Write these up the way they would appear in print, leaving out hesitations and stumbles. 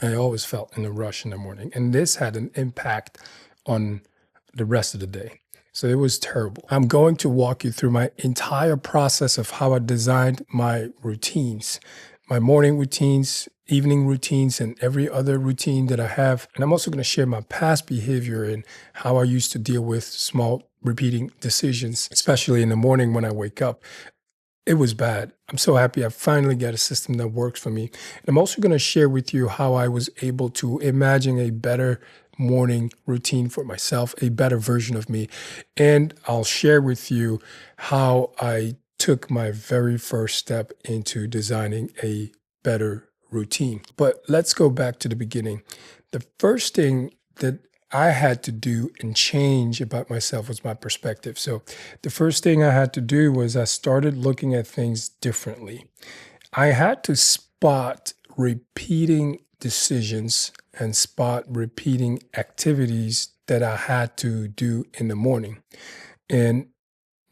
I always felt in a rush in the morning. And this had an impact on the rest of the day. So it was terrible. I'm going to walk you through my entire process of how I designed my routines, my morning routines, evening routines, and every other routine that I have. And I'm also going to share my past behavior and how I used to deal with small repeating decisions, especially in the morning when I wake up. It was bad. I'm so happy I finally got a system that works for me. And I'm also going to share with you how I was able to imagine a better morning routine for myself, a better version of me. And I'll share with you how I took my very first step into designing a better routine. But let's go back to the beginning. The first thing that I had to do and change about myself was my perspective. So the first thing I had to do was I started looking at things differently. I had to spot repeating decisions and spot repeating activities that I had to do in the morning. And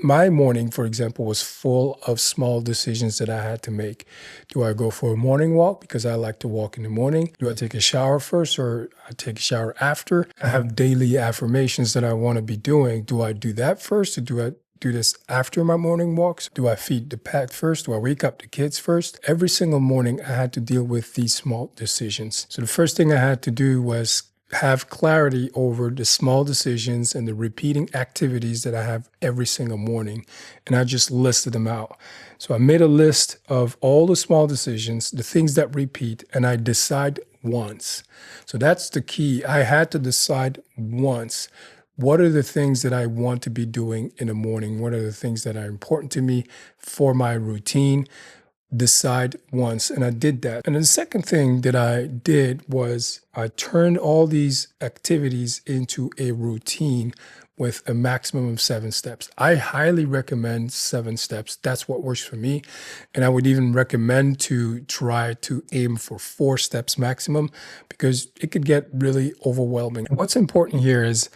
my morning, for example, was full of small decisions that I had to make. Do I go for a morning walk because I like to walk in the morning? Do I take a shower first or I take a shower after? I have daily affirmations that I want to be doing. Do I do that first or do I do this after my morning walks? Do I feed the pet first? Do I wake up the kids first? Every single morning, I had to deal with these small decisions. So the first thing I had to do was have clarity over the small decisions and the repeating activities that I have every single morning. And I just listed them out. So I made a list of all the small decisions, the things that repeat, and I decide once. So that's the key. I had to decide once. What are the things that I want to be doing in the morning? What are the things that are important to me for my routine? Decide once, and I did that. And the second thing that I did was I turned all these activities into a routine with a maximum of 7 steps. I highly recommend 7 steps. That's what works for me. And I would even recommend to try to aim for 4 steps maximum because it could get really overwhelming. And what's important here is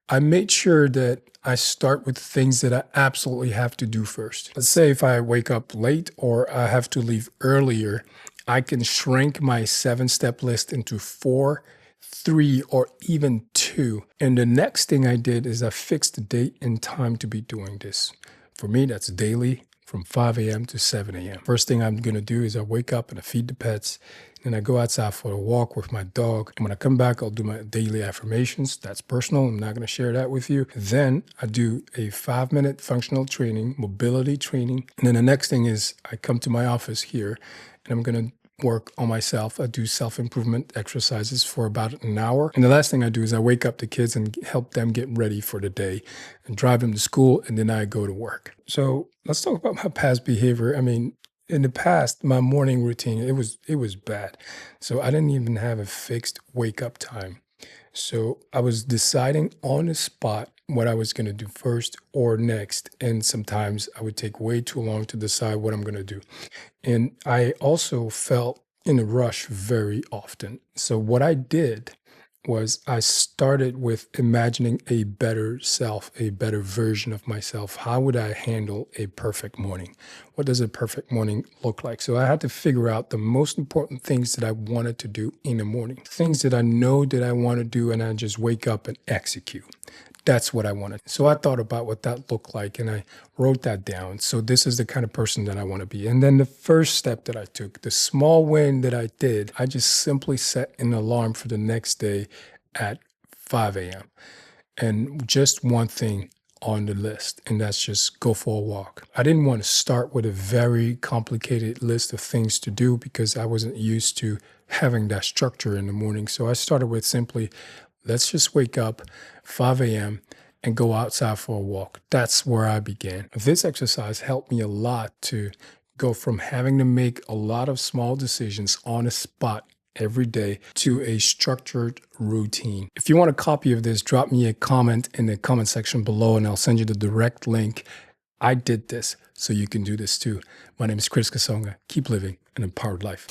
I made sure that I start with things that I absolutely have to do first. Let's say if I wake up late or I have to leave earlier, I can shrink my 7-step list into 4, 3, or even 2. And the next thing I did is I fixed the date and time to be doing this. For me, that's daily from 5 a.m. to 7 a.m. First thing I'm going to do is I wake up and I feed the pets. Then I go outside for a walk with my dog. And when I come back, I'll do my daily affirmations. That's personal. I'm not going to share that with you. Then I do a 5-minute functional training, mobility training. And then the next thing is I come to my office here and I'm going to work on myself. I do self-improvement exercises for about an hour. And the last thing I do is I wake up the kids and help them get ready for the day and drive them to school. And then I go to work. So let's talk about my past behavior. I mean, in the past, my morning routine, it was bad. So I didn't even have a fixed wake up time. So I was deciding on the spot what I was going to do first or next. And sometimes I would take way too long to decide what I'm going to do. And I also felt in a rush very often. So what I did was I started with imagining a better self, a better version of myself. How would I handle a perfect morning? What does a perfect morning look like? So I had to figure out the most important things that I wanted to do in the morning, things that I know that I want to do, and I just wake up and execute. That's what I wanted. So I thought about what that looked like and I wrote that down. So this is the kind of person that I want to be. And then the first step that I took, the small win that I did, I just simply set an alarm for the next day at 5 a.m. And just one thing on the list, and that's just go for a walk. I didn't want to start with a very complicated list of things to do because I wasn't used to having that structure in the morning. So I started with simply, let's just wake up 5 a.m. and go outside for a walk. That's where I began. This exercise helped me a lot to go from having to make a lot of small decisions on the spot every day to a structured routine. If you want a copy of this, drop me a comment in the comment section below and I'll send you the direct link. I did this, so you can do this too. My name is Chris Kasonga. Keep living an empowered life.